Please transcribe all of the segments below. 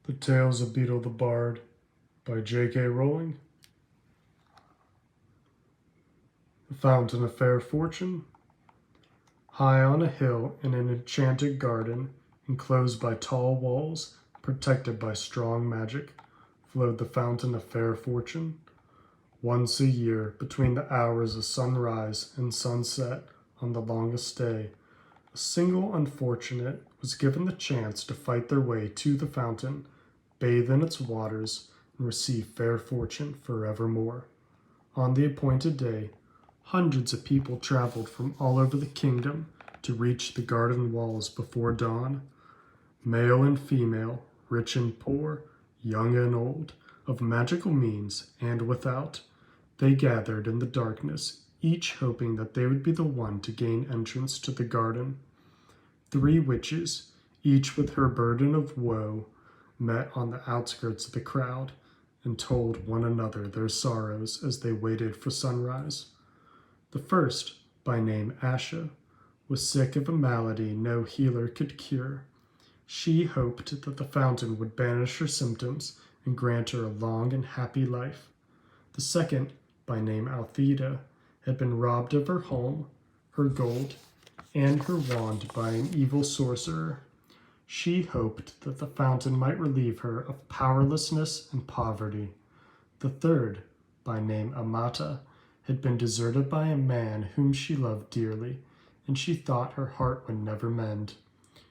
The Tales of Beedle the Bard by J.K. Rowling. The Fountain of Fair Fortune. High on a hill in an enchanted garden, enclosed by tall walls, protected by strong magic, flowed the Fountain of Fair Fortune. Once a year, between the hours of sunrise and sunset on the longest day, a single unfortunate was given the chance to fight their way to the fountain, bathe in its waters, and receive fair fortune forevermore. On the appointed day, hundreds of people traveled from all over the kingdom to reach the garden walls before dawn. Male and female, rich and poor, young and old, of magical means and without, they gathered in the darkness, each hoping that they would be the one to gain entrance to the garden. 3 witches, each with her burden of woe, met on the outskirts of the crowd and told one another their sorrows as they waited for sunrise. The first, by name Asha, was sick of a malady no healer could cure. She hoped that the fountain would banish her symptoms and grant her a long and happy life. The second, by name Althea, had been robbed of her home, her gold, and her wand by an evil sorcerer. She hoped that the fountain might relieve her of powerlessness and poverty. The third, by name Amata, had been deserted by a man whom she loved dearly, and she thought her heart would never mend.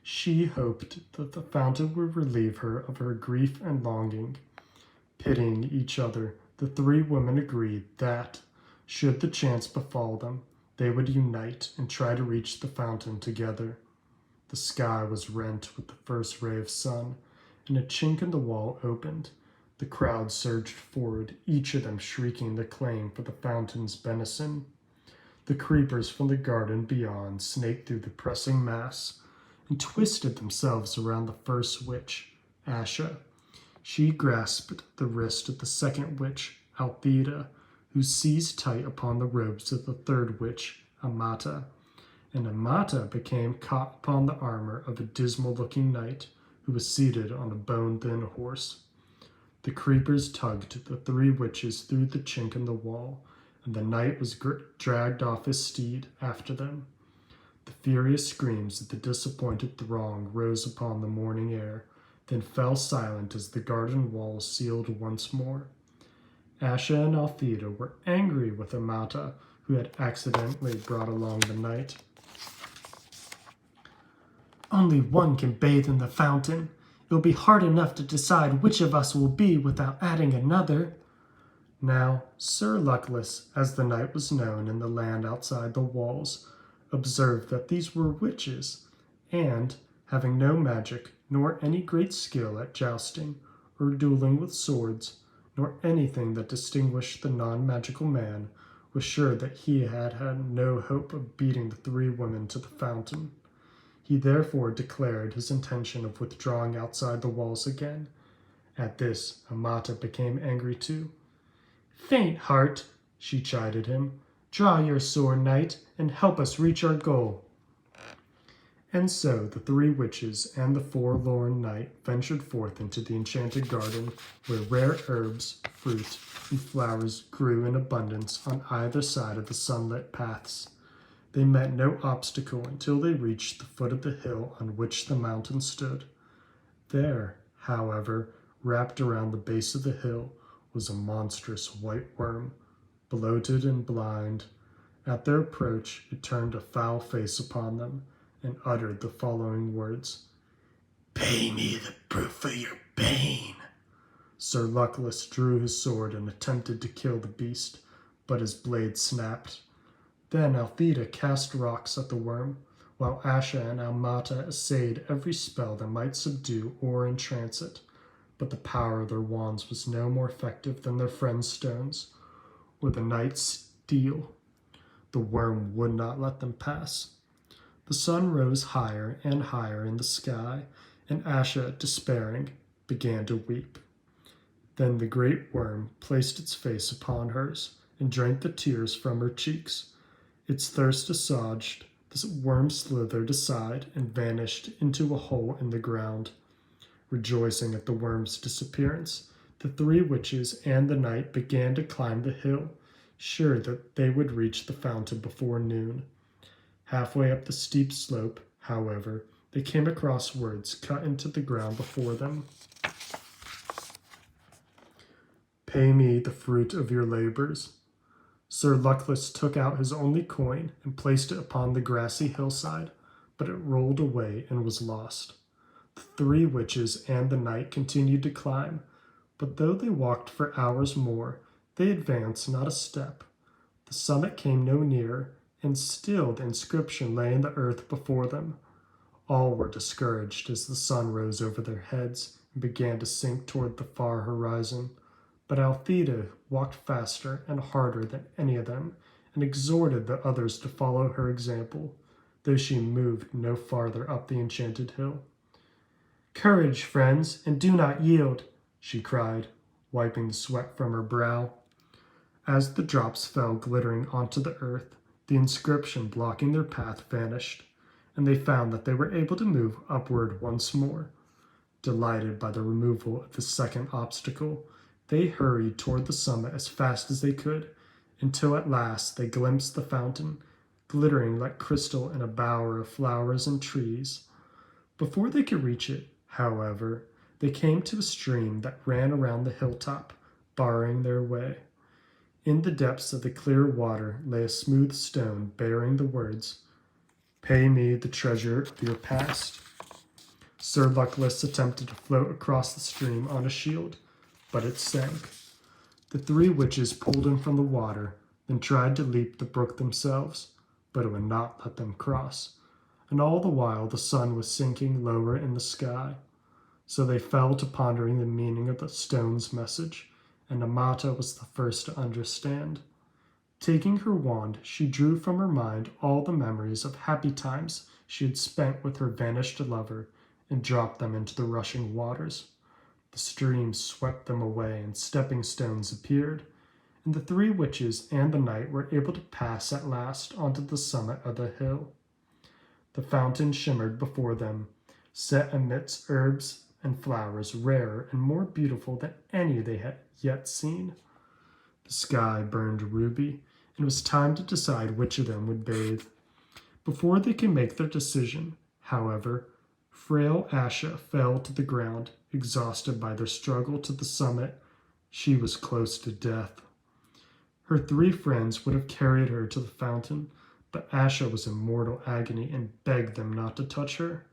She hoped that the fountain would relieve her of her grief and longing. Pitying each other, the 3 women agreed that, should the chance befall them, they would unite and try to reach the fountain together. The sky was rent with the first ray of sun, and a chink in the wall opened. The crowd surged forward, each of them shrieking the claim for the fountain's benison. The creepers from the garden beyond snaked through the pressing mass and twisted themselves around the first witch, Asha. She grasped the wrist of the second witch, Althea, who seized tight upon the robes of the third witch, Amata, and Amata became caught upon the armor of a dismal-looking knight who was seated on a bone-thin horse. The creepers tugged the 3 witches through the chink in the wall, and the knight was dragged off his steed after them. The furious screams of the disappointed throng rose upon the morning air, then fell silent as the garden walls sealed once more. Asha and Althea were angry with Amata, who had accidentally brought along the knight. Only one can bathe in the fountain. It'll be hard enough to decide which of us will be without adding another. Now, Sir Luckless, as the knight was known in the land outside the walls, observed that these were witches, and, having no magic, nor any great skill at jousting, or dueling with swords, nor anything that distinguished the non-magical man, was sure that he had no hope of beating the 3 women to the fountain. He therefore declared his intention of withdrawing outside the walls again. At this, Amata became angry too. "Faint heart," she chided him. "Draw your sword, knight, and help us reach our goal." And so the 3 witches and the forlorn knight ventured forth into the enchanted garden, where rare herbs, fruit, and flowers grew in abundance on either side of the sunlit paths. They met no obstacle until they reached the foot of the hill on which the mountain stood. There, however, wrapped around the base of the hill, was a monstrous white worm, bloated and blind. At their approach, it turned a foul face upon them, and uttered the following words: "Pay me the proof of your pain." Sir Luckless drew his sword and attempted to kill the beast, but his blade snapped. Then Althea cast rocks at the worm, while Asha and Amata essayed every spell that might subdue or entrance it, but the power of their wands was no more effective than their friend's stones, or the knight's steel. The worm would not let them pass. The sun rose higher and higher in the sky, and Asha, despairing, began to weep. Then the great worm placed its face upon hers and drank the tears from her cheeks. Its thirst assuaged, the worm slithered aside and vanished into a hole in the ground. Rejoicing at the worm's disappearance, the three witches and the knight began to climb the hill, sure that they would reach the fountain before noon. Halfway up the steep slope, however, they came across words cut into the ground before them. "Pay me the fruit of your labors." Sir Luckless took out his only coin and placed it upon the grassy hillside, but it rolled away and was lost. The three witches and the knight continued to climb, but though they walked for hours more, they advanced not a step. The summit came no nearer, and still the inscription lay in the earth before them. All were discouraged as the sun rose over their heads and began to sink toward the far horizon. But Althea walked faster and harder than any of them, and exhorted the others to follow her example, though she moved no farther up the enchanted hill. "Courage, friends, and do not yield," she cried, wiping the sweat from her brow. As the drops fell glittering onto the earth, the inscription blocking their path vanished, and they found that they were able to move upward once more. Delighted by the removal of the second obstacle, they hurried toward the summit as fast as they could, until at last they glimpsed the fountain, glittering like crystal in a bower of flowers and trees. Before they could reach it, however, they came to a stream that ran around the hilltop, barring their way. In the depths of the clear water lay a smooth stone bearing the words, "Pay me the treasure of your past." Sir Luckless attempted to float across the stream on a shield, but it sank. The three witches pulled him from the water, then tried to leap the brook themselves, but it would not let them cross, and all the while the sun was sinking lower in the sky. So they fell to pondering the meaning of the stone's message, and Amata was the first to understand. Taking her wand, she drew from her mind all the memories of happy times she had spent with her vanished lover, and dropped them into the rushing waters. The stream swept them away, and stepping stones appeared, and the three witches and the knight were able to pass at last onto the summit of the hill. The fountain shimmered before them, set amidst herbs and flowers rarer and more beautiful than any they had yet seen. The sky burned ruby, and it was time to decide which of them would bathe. Before they could make their decision, however, frail Asha fell to the ground, exhausted by their struggle to the summit. She was close to death. Her three friends would have carried her to the fountain, but Asha was in mortal agony and begged them not to touch her.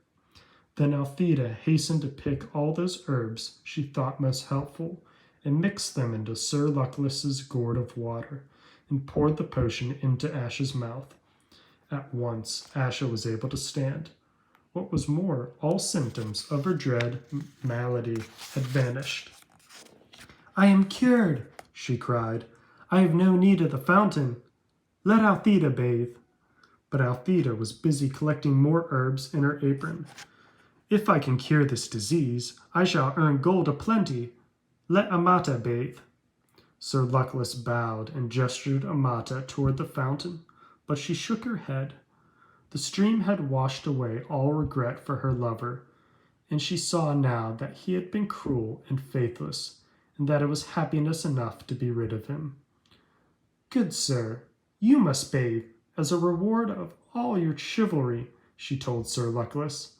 Then Althea hastened to pick all those herbs she thought most helpful and mixed them into Sir Luckless's gourd of water and poured the potion into Asha's mouth. At once, Asha was able to stand. What was more, all symptoms of her dread malady had vanished. "I am cured," she cried. "I have no need of the fountain. Let Althea bathe." But Althea was busy collecting more herbs in her apron. "If I can cure this disease, I shall earn gold aplenty. Let Amata bathe." Sir Luckless bowed and gestured Amata toward the fountain, but she shook her head. The stream had washed away all regret for her lover, and she saw now that he had been cruel and faithless, and that it was happiness enough to be rid of him. "Good sir, you must bathe, as a reward of all your chivalry," she told Sir Luckless.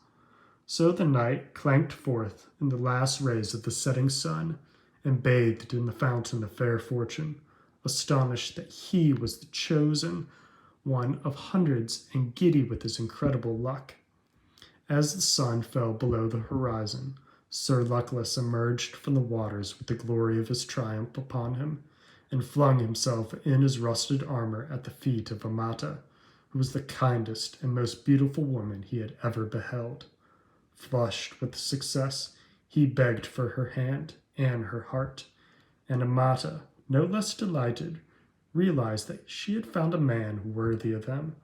So the knight clanked forth in the last rays of the setting sun, and bathed in the fountain of fair fortune, astonished that he was the chosen one of hundreds and giddy with his incredible luck. As the sun fell below the horizon, Sir Luckless emerged from the waters with the glory of his triumph upon him, and flung himself in his rusted armor at the feet of Amata, who was the kindest and most beautiful woman he had ever beheld. Flushed with success, he begged for her hand and her heart, and Amata, no less delighted, realized that she had found a man worthy of them.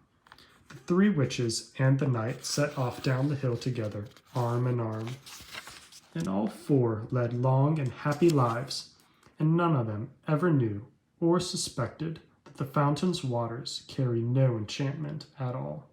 The three witches and the knight set off down the hill together, arm in arm, and all four led long and happy lives, and none of them ever knew or suspected that the fountain's waters carry no enchantment at all.